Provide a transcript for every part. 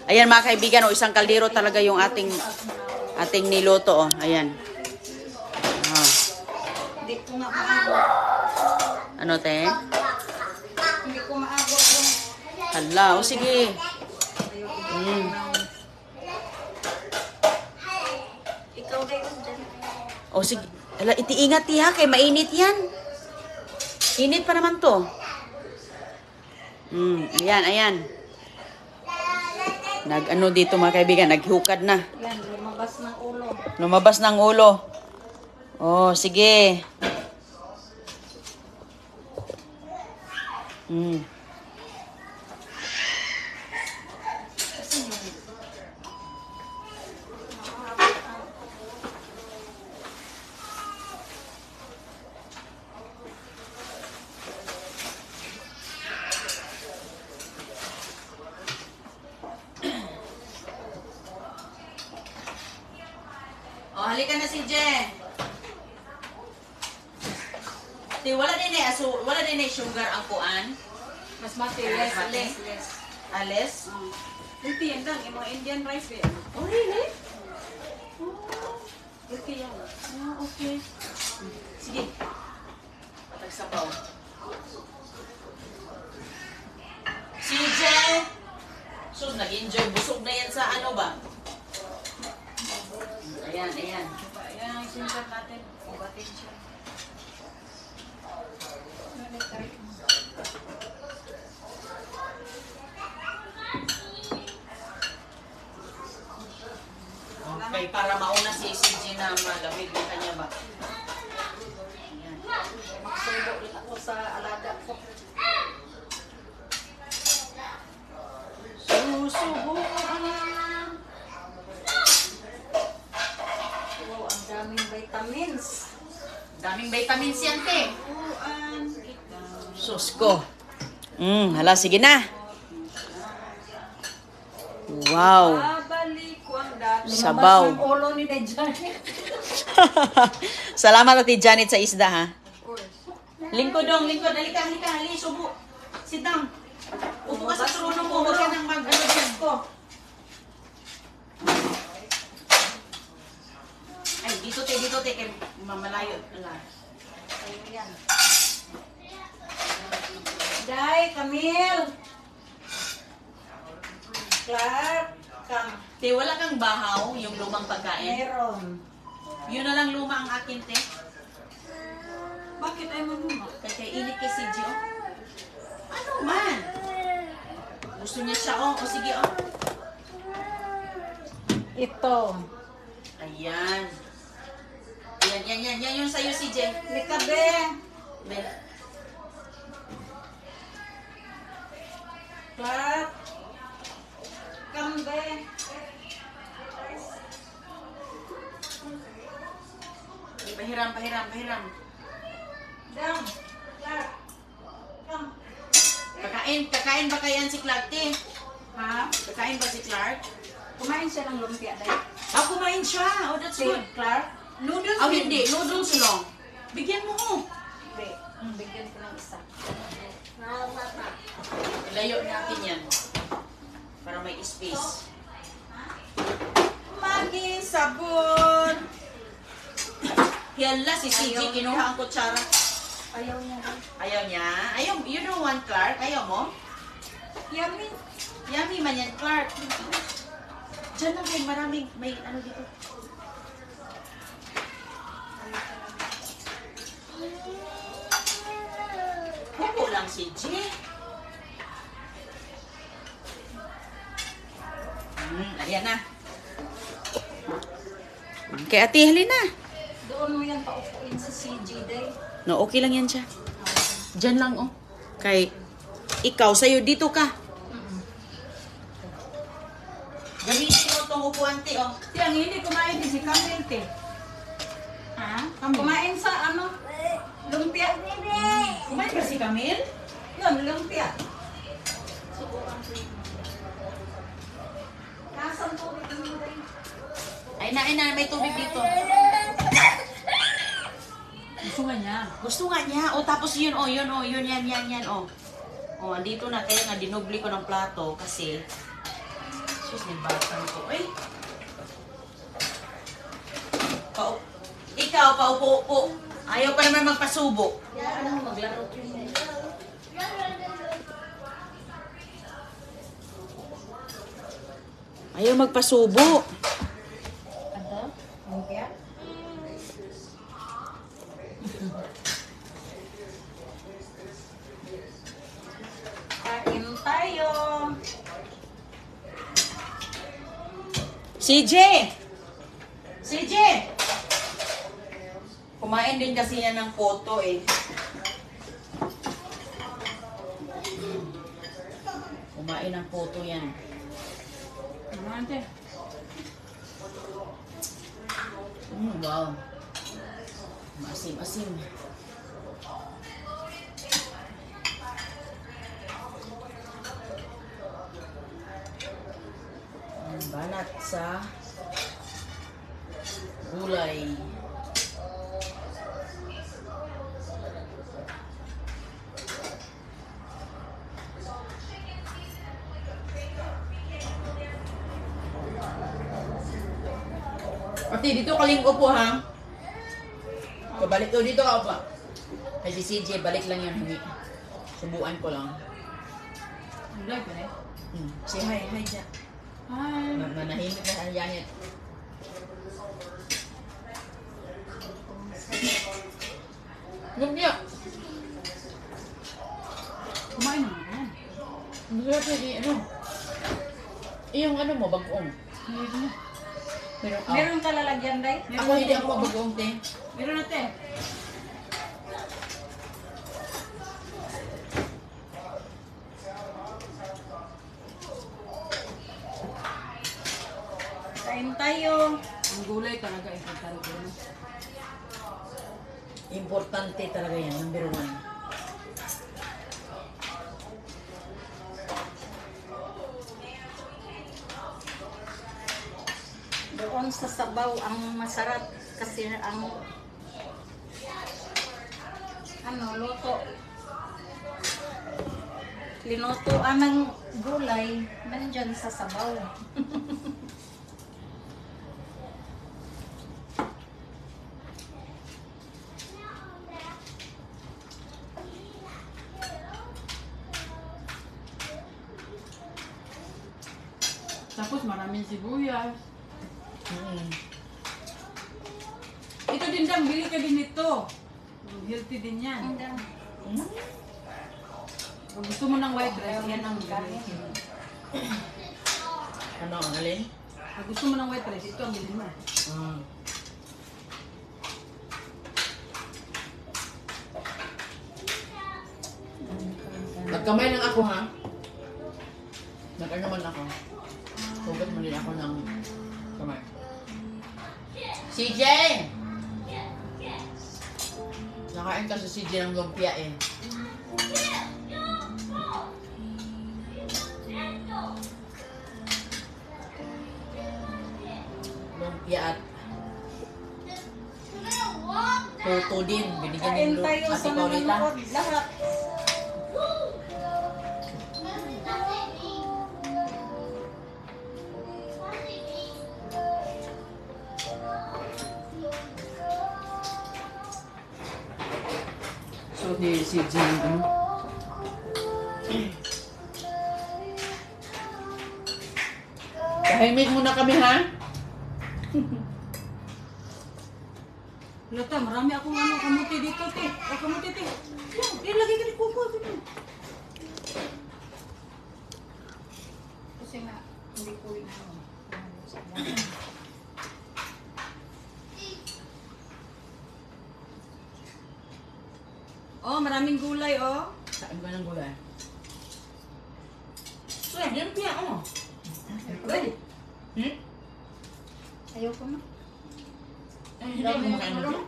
Ayan mga kaibigan, isang kaldero talaga yung ating niluto. Ayan. Hindi ko nga maabot. Ano te? Hindi ko maabot yung... Hala, sige. Ikaw kayo dyan. Sige. Hala, itiingat ha, kay mainit yan. Init pa naman to. Ayan. Nag-ano dito mga kaibigan, naghukad na. Yan, lumabas ng ulo. Lumabas ng ulo. Sige. Halika na si Jen. Wala din eh sugar ang kuan. Mas mati, less. Ales? Ito yan lang, yung mga Indian rice eh. Oh, really? Ito yan. Okay. Sige. Patag sabaw. Si Jen. Sus, nag-enjoy. Busog na yan sa ano ba? Ayan. Ayan ang isinsan natin. Ubatin siya. Okay, para mauna si CJ na malamig yung kanya ba? Ayan. Magsubo rin ako sa alaga ko. Susubukan. Wow, ang daming vitamins. Daming vitamins yan, te. Uan. Sus ko. Hala, sige na. Wow. Babalik ko ang dami. Sabaw. Lumabas ng ulo ni Dejan. Salamat Ate Janet sa isda, ha? Of course. Lingkod. Halika. Subo. Sit down. Upo ka sa trono mo. Huwag ka nang mag-ano ko. Ay, dito te. Kay mamalayo. Ayan. Day, Camille. Clark, come. Te, wala kang bahaw, yung lumang pagkain. Meron. Yun na lang luma ang akin, te. Bakit ay manuma? Kaya init kay CJ, oh. Ano man? Gusto niya siya, oh. O sige, oh. Ito. Ayan. Yan yung sa'yo, CJ. Likabe. Clark. Come be. Pahiram. Down. Clark. Come. Kakain ba kayan si Clark, te? Ha? Kakain ba si Clark? Kumain siya ng lumpia, Day. Kumain siya. Oh, that's Si good. Clark. Noodles hindi. Noodles lang. Bigyan mo, oh. Be. Bigyan ko ng isa. Ilayo natin yan. Para may space. Maging sabon. Yala, si CJ, kinuha ang kutsara. Ayaw niya. Ayaw niya? You don't want Clark? Ayaw mo? Yummy. Yummy man yan, Clark. Diyan lang kayo, maraming, may ano dito. Hupo lang si J. Ayan na. Kay ate, halina. Doon mo yan paupuin sa CG Day. No, okay lang yan siya. Diyan lang, oh. Kay, ikaw, sa'yo, dito ka. Gamitin mo itong upuan, te, oh. Ang hindi kumain din si Camille, te. Ha? Kumain sa ano? Lumpia. Kumain ba si Camille? Yun, lumpia. Nasaan po ito mo rin? Ay na, may tubig dito. Gusto nga niya. Gusto nga niya. O, tapos yun, yan, oh. Oh, andito na kaya nga dinubli ko ng plato kasi sus ni batang ko. Ay. Ikaw paupo-upo. Ayaw pa naman magpasubo. Ano maglaro? Ayaw magpasubo. Ano? Lumpia? Kain tayo. CJ! CJ! Kumain din kasi yan ng photo eh. Kumain ng photo yan. Ano ante? Wow. Masim-asim. Banat sa gulay. Ate, dito kaling upo ha. Pabalik to dito ka pa. Ay si CJ, balik lang yan. Subuan ko lang. Vlog ba eh? Say hi dyan. Hi. Manahimik na ang yanit. Lumpia. Kumain naman yan. Masarap pwede, ano? Yung ano mo, bagoong. Meron. Pero, Meron ka lalagyan, Day? ako hindi ako mabagoong, te. Meron natin. Kain tayo. Ang gulay talaga importante. Importante talaga yan, number 1. Doon sa sabaw ang masarap kasi ang luto. Linutuan ng gulay nandyan sa sabaw. Tapos maraming sibuyas. Mm. Ito din dang, bili ka din ito. Healthy din yan. Hanggang Kung gusto mo ng white rice, yan ang bili. Ano, ang alin? Kung gusto mo ng white rice, ito ang bili mo. Nagkamay lang ako ha. Nag-ano man ako. Hugot mo din ako ng kamay. CJ! Nakain ka sa CJ ng lumpia eh. Lumpia at puto din. Binigyan kain ni tayo Ate sa Paulita. nanonood lahat. So, di CJ ano? Tahimik muna kami ha? Lata, marami akong kamuti dito, te. Kamuti, te. Yan, lagay ka ni Kuko. Kasi nga, hindi ko inaano. Oh, maraming gulay, oh. Saan ba ng gulay? So, yan piya, oh. Ready? Ayoko na. Ay, hindi ako makain ng gulay.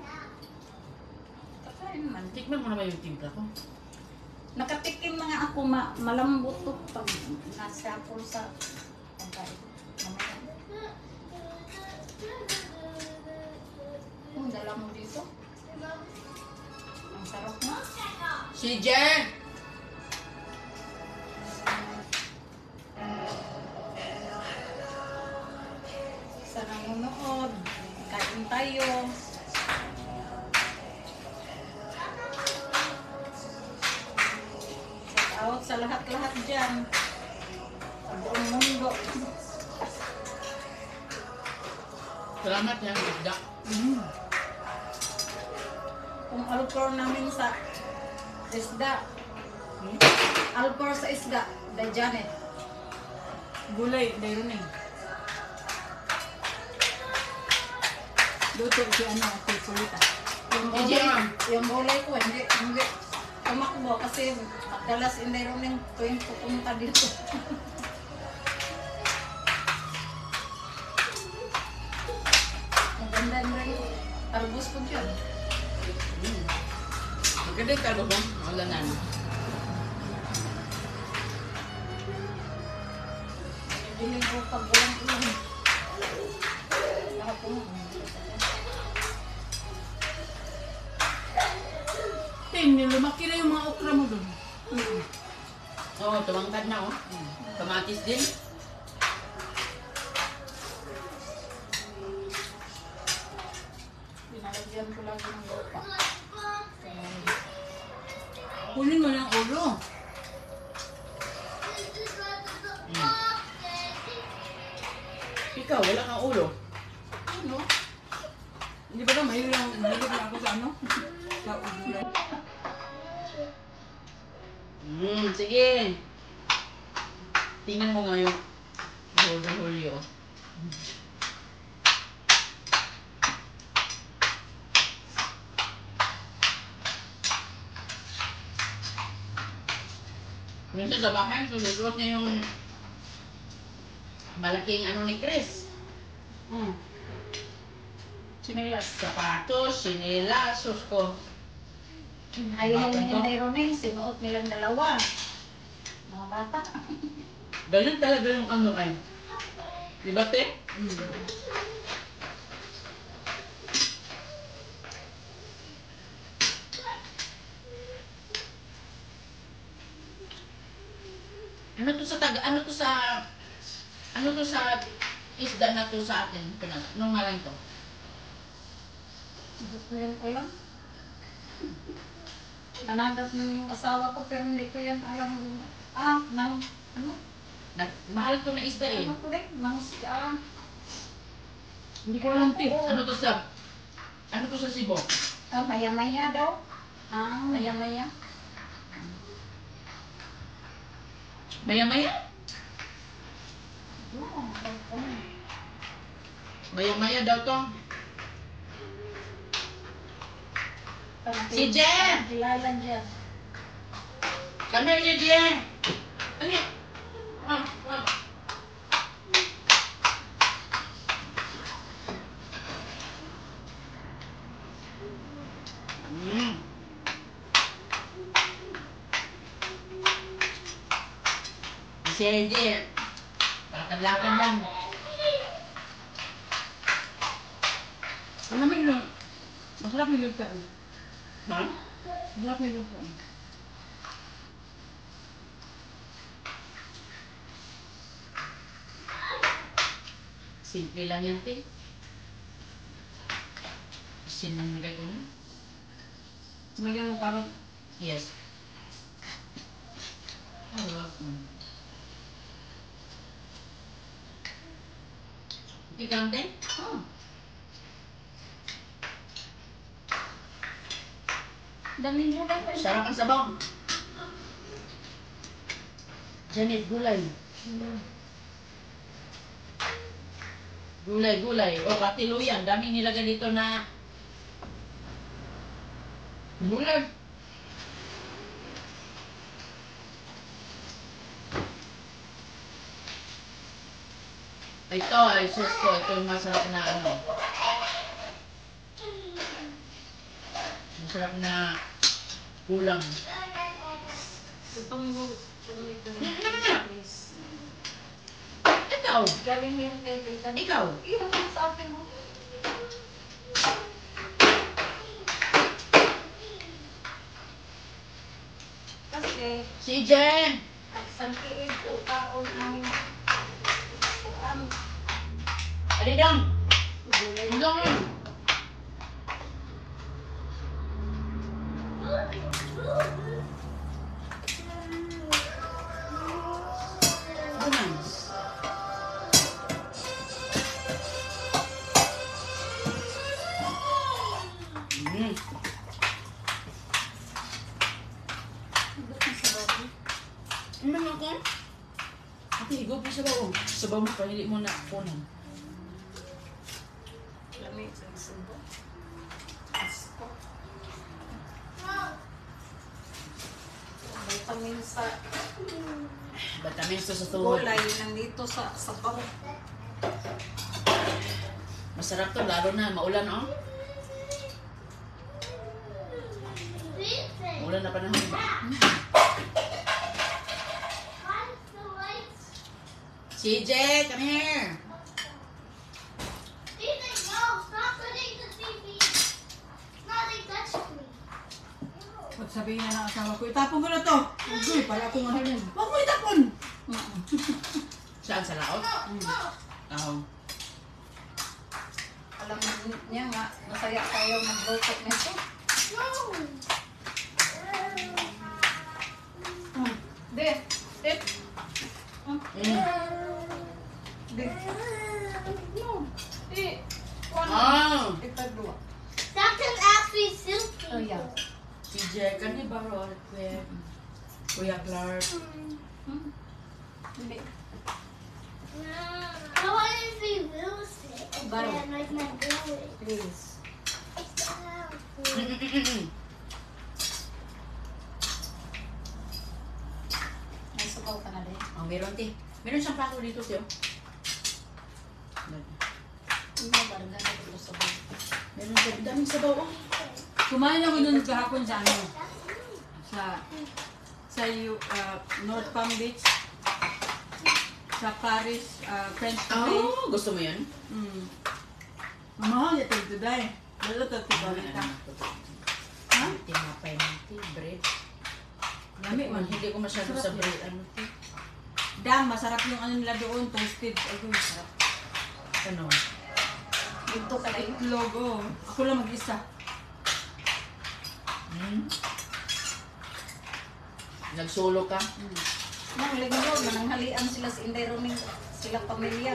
Kakain man. Tikman mo naman yung timpla ko. Nakatikim na nga ako malambot to pag nasa ako sa pagkain. Mamaya. Kung dala mo dito. Ang sarap na. CJ! Sa nanonood, kain tayo. Shout out sa lahat-lahat dyan. Sa buong mundo. Salamat yan, isda. Kung alcor namin sa isda. Alcor sa isda. Day Janet. Gulay, dayron eh. Luto si ano, si Pulita. Yung Hindi, gulay, ma'am. yung gulay ko, hindi tumakbo kasi madalas hindi rin yung tuwing pupunta dito. Maganda rin talbos ko dyan. Maganda yung kalbo ba? Wala na. Dilim ko pag walang ulan. Kahapon. Ting, lumaki na yung mga okra mo doon. Oo, tumangkad na oh. Kamatis din. Pinalagyan ko lagi ng lupa. Kunin mo ng ulo. Ikaw, wala kang ulo. Ano? Hindi ba na mahilig na ako sa ano? Sa ulo. Sige. Tingnan mo ngayon. Hulyo. Minsan sa bahay, susunod niya yung malaking ano ni Chris. Sinilas, sapatos, sinilas, sus ko. Ayaw hindi rin sinuot nilang dalawa. Mga bata. Ganyan talaga yung ano ay. Di ba, te? Ano to sa taga, ano to sa isda na to sa atin? Anong ngalan to? Ngayon ko lang. Nanagat na yung asawa ko pero hindi ko yan alam. Ano? Mahal to na isda eh. Ano ko rin? Hindi ko alam, Ting. Ano to sa Cebu? Maya-maya daw. Maya-maya. Maya-maya? Maya-maya daw to. Si Jen! Kilala dyan. Come here, Jen! Ano yan? Ah. Si Jen, lakad-lakad lang. Alam mo yung masarap yung luto. Ha? Masarap yung luto. Simple lang yan, te. Sinunggay ko na. Sumagyan ng parang Yes. Ikaw, te? Dami mo daw. Sarap ang sabaw. Janet, gulay. Gulay. O, pati luya. Ang daming nilagay dito na gulay. Ito, ay sus ko. Ito yung masarap na ano. Masarap na kulang. Itong Ikaw. galing yung kaibigan. Ikaw. Iyon ang sa akin mo. Kasi, Si Jen. Ang kiig o kaon ang Ali dang! gulay. Ulang yun! Ganun. Mm. Ano nga ko? Ate, higop mo sa bawo. Sa bawo mo, pahili mo na kunan. Lamig sa subo. Asko. Vitamin sa Vitamins to sa tuhod. gulay nandito sa sabaw. Masarap to, lalo na maulan, oh. Maulan na panahon. CJ, come here. Pag sabihin na ng asawa ko, itapon ko na to. Uy, pala akong ano yun. Huwag mo itapon! Saan sa laot? Oo. Alam niya nga, masaya tayo magluto nito. De, de, Mm. de. No, de. Ah! Itadua. That can actually suit Oh, yeah. CJ, kan ni baro kuya. Kuya Clark. Hindi. I want to be realistic. Baro. And like my village. Please. May sukaw ka na din. Oh, meron ti. Meron siyang plato dito, tiyo. Hindi ba rin na sa bahay? Meron siya. Daming sabaw, oh. Kumain ako dun kahapon sa ano. Sa North Palm Beach. Sa Paris, French Cafe. Oh, gusto mo yun? Mahal ito today. Lalo ito tibalita. Ha? Tinapay natin, bread. Lami man. Hindi ko masyado sa bread. Ano, ti? Dam, masarap yung ano nila doon, toasted. Ay, masarap. Ano? Dito ka na yun. Itlog, oh. Ako lang mag-isa. Nagsolo ka? Nang linggo, mananghalian sila sa Inday Roming, sila pamilya.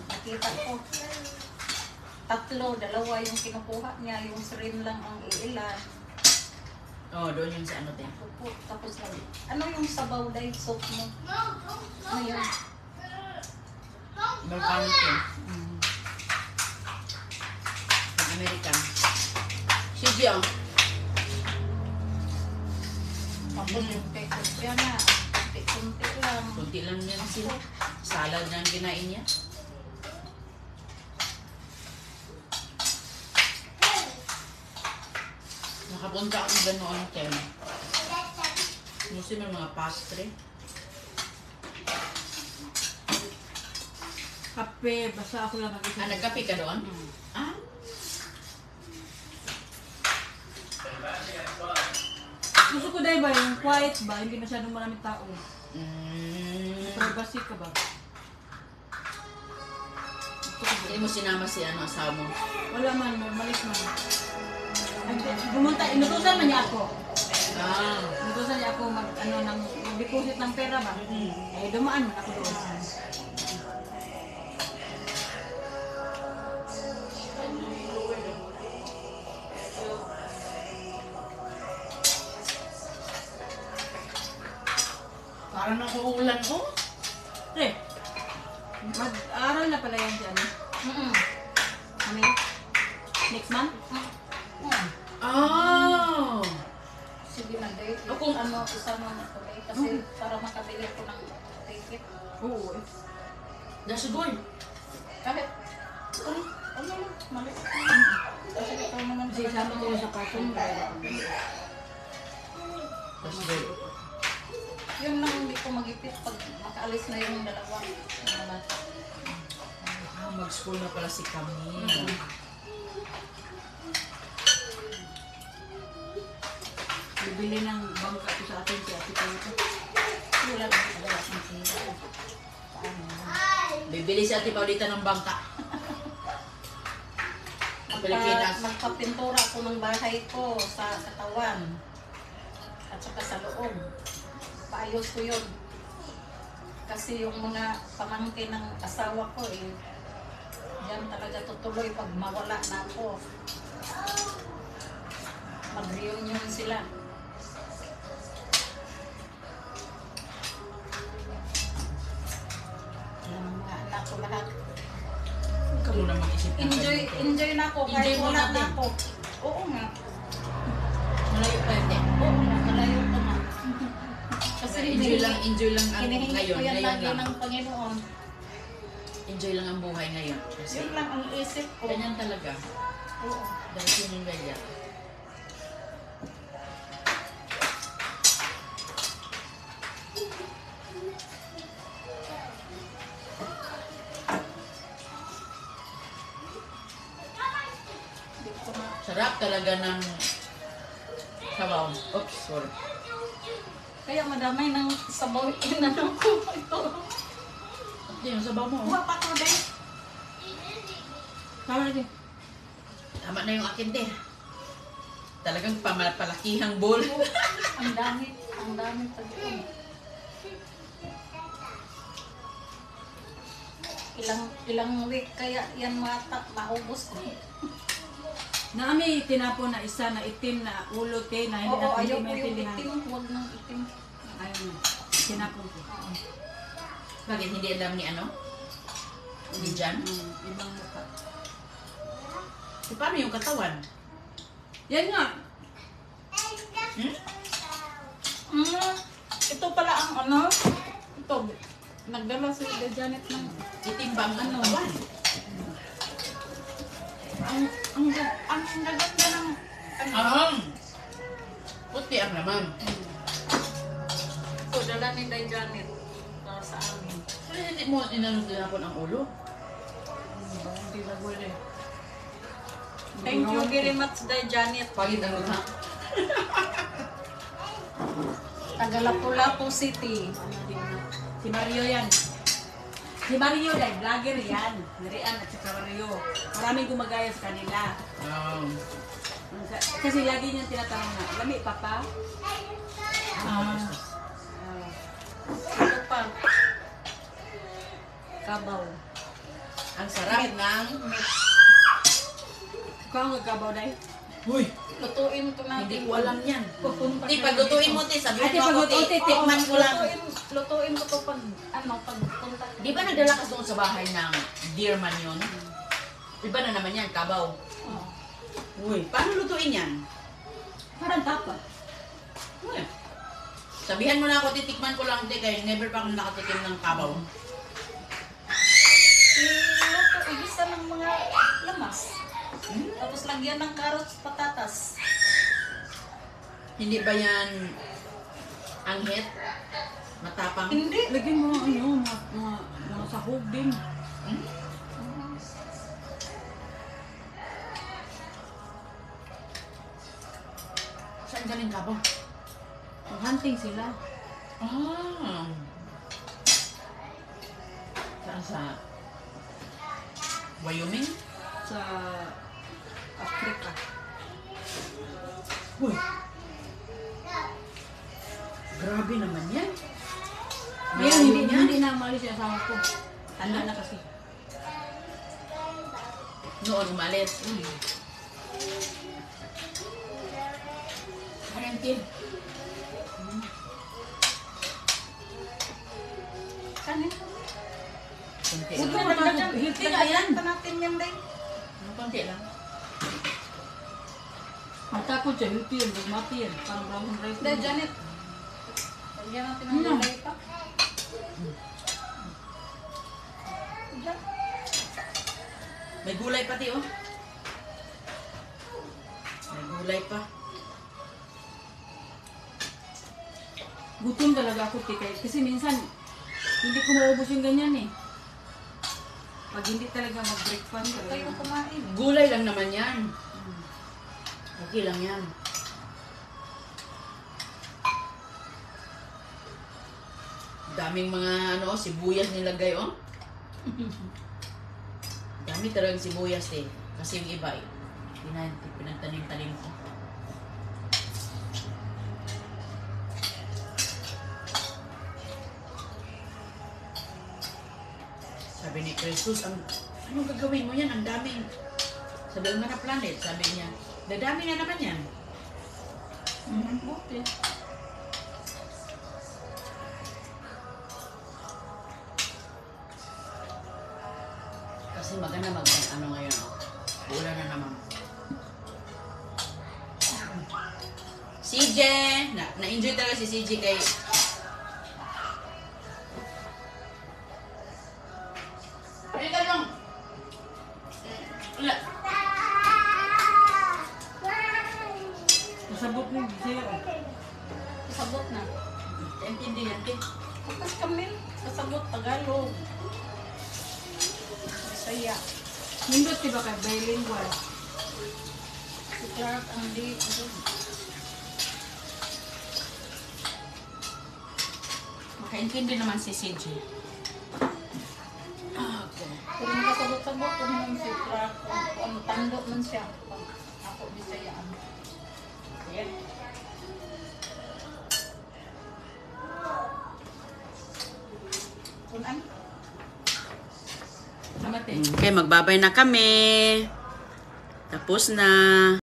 Nakita ko. 3, 2 yung kinukuha niya, yung shrimp lang ang iilan. Oh, doon yung sa ano, ti. Opo, tapos lang. Ano yung sabaw dahil soup mo? Ano yun? American ti. Ang American. CJ, oh. Tapos yung pesos yan na. Kunti lang. Kunti lang yan sila. Salad na ang kinain niya. Nakapunta ako ganoon, Ken. Gusto mo mga pastry? Kape, basta ako lang mag-isa. Ah, nagkape ka doon? Ah? Gusto ko dahil ba yung quiet ba? Hindi masyadong maraming tao. Mm. Privacy ka ba? Hindi mo sinama si ano, asawa mo. Wala man, normalis man. Bumunta, inutusan man niya ako. Ah. Inutusan niya ako mag-deposit ng pera ba? Eh, dumaan man ako doon. Parang nakuulan, oh. Eh, mag-aaral na pala yan si ano? Kami? Next month? Oh! Sige na date. Ako- Ano, isama mo ko eh. Kasi para makabili ko ng ticket. Oo eh. Nasugoy. Kahit, ano lang, mali. Kasi ikaw naman Kasi isama ko sa cartoon. Nasugoy. Yun lang hindi ko magipit pag makaalis na yung dalawa. Ah, mag-school na pala si Camille. Bibili ng bangka ko sa atin si Ate Pangka. Wala Bibili si Ate Paulita ng bangka. Sa Pilipinas. Magpapintura ako ng bahay ko sa katawan. At saka sa loob. Paayos ko yun. Kasi yung mga pamangkin ng asawa ko yan talaga tutuloy pag mawala na ako. Mag-reunion sila. Yung mga anak ko lahat. Huwag ka muna mag-isip ng ganito. Enjoy na ako kahit Enjoy mo wala natin. na ako. Oo nga. Malayo pa yun. Oo nga, malayo ko na. Kasi Enjoy lang ang hinihingi ngayon. ko yan Ngayon lagi lang. ng Panginoon. Enjoy lang ang buhay ngayon. Kasi Yun lang ang isip ko. ganyan talaga. Oo. Dahil yun yung ganyan. Hindi ko na. Sarap talaga ng sabaw. Oops, sorry. Kaya madamay ng sabaw inanong ko ito. Ate, yung sabaw mo. Kuha pa ko din. Tama na din. Tama na yung akin, te. Talagang palakihang bowl. Ang dami. Ang dami pa dito. Ilang week kaya yan maubos ko. Naami tinapon na isa na itim na ulo te na hindi Oo, na ayaw ko yung maintindihan. itim. Huwag nang itim. Ayun na. Tinapon ko. Bakit hindi alam ni ano? Hindi dyan? Ibang mukha. So, paano yung katawan? Yan nga. Ito pala ang ano. Ito. Nagdala si Janet ng Itim ba ang Ano? katawan? ang gaganda ng ano. Puti ang naman. Ito, dala ni Day Janet para sa amin. Pero hindi mo tinapon ang ulo. Hindi na gulay. Thank you very much, Day Janet. Pagit ang lutha. Taga Lapu-Lapu City. Ano din na. Si Mario yan. Si Mario dahil vlogger yan. Narian at saka Mario. Maraming gumagaya sa kanila. Kasi lagi niyang tinatanong na, lami papa? Ito pa. Kabaw. Ang sarap ng... Ikaw ang gagabaw dahil? Uy! Lutuin ko natin. Hindi ko alam yan. Pupunta Hindi, tayo paglutuin dito. mo, te. Sabihin Ate, mo ako, te. paglutuin, te. Tikman ko lang. Lutuin ko to pag pagpunta. Di ba nagdala ka doon sa bahay ng Dearman yun? Iba na naman yan, kabaw. Oh. Uy, paano lutuin yan? Parang tapa. Uy. Sabihan mo na ako, titikman ko lang, te. Kaya never pa akong nakatikim ng kabaw. Luto, igisa ng mga lamas. Tapos lagyan ng carrots, patatas. Hindi ba yan anghit? Matapang? Hindi. Lagyan mo ano, mga sahog din. Saan galing kabaw? Mag-hunting sila. Saan sa... Wyoming? Sa Africa. Uy! Grabe naman yan. Ngayon, Malayo yan. hindi na malis yung asawa ko. Tanda na kasi. Noon umalis. Ayan, kid. Kanin. Kunti Huwag lang. na matapos. Hilti na yan. Pa natin yan, Day. Kunti lang. Ang tapos siya, hilti yan. Bagmati yan. Parang brown rice. Day, Janet. Lagyan natin ng gulay pa. Diyan. May gulay pati, oh. May gulay pa. Gutom talaga ako, tikay. Kasi minsan, hindi ko maubos yung ganyan eh. Pag hindi talaga mag-breakfast Kayo talaga. kumain. Gulay lang naman yan. Okay lang yan. Daming mga ano, sibuyas nilagay, oh. Dami talagang sibuyas eh. Kasi yung iba eh. Pinagtanim-tanim ko. Sabi ni Jesus, ano gagawin mo yan? Ang daming. Sabi nga na planet, sabi niya. Dadami na naman yan. Buti. Kasi maganda ano ngayon. Ulan na naman. CJ! Na-enjoy talaga si CJ kay... Ay, tanong! Wala. Masabot ni Zero. Sabot na. Intindi yan, Kit. Bukas kami. Kasabot Tagalog. Bisaya. Nindot diba ka bilingual? Si Clark ang di. Makaintindi naman si CJ. Okay. Pero makasabot-sabot ko naman si Clark. Kung ano, tando man siya. Pag ako Bisayaan. Ayan. Kunan. Amat eh. Okay, magbabay na kami. Tapos na.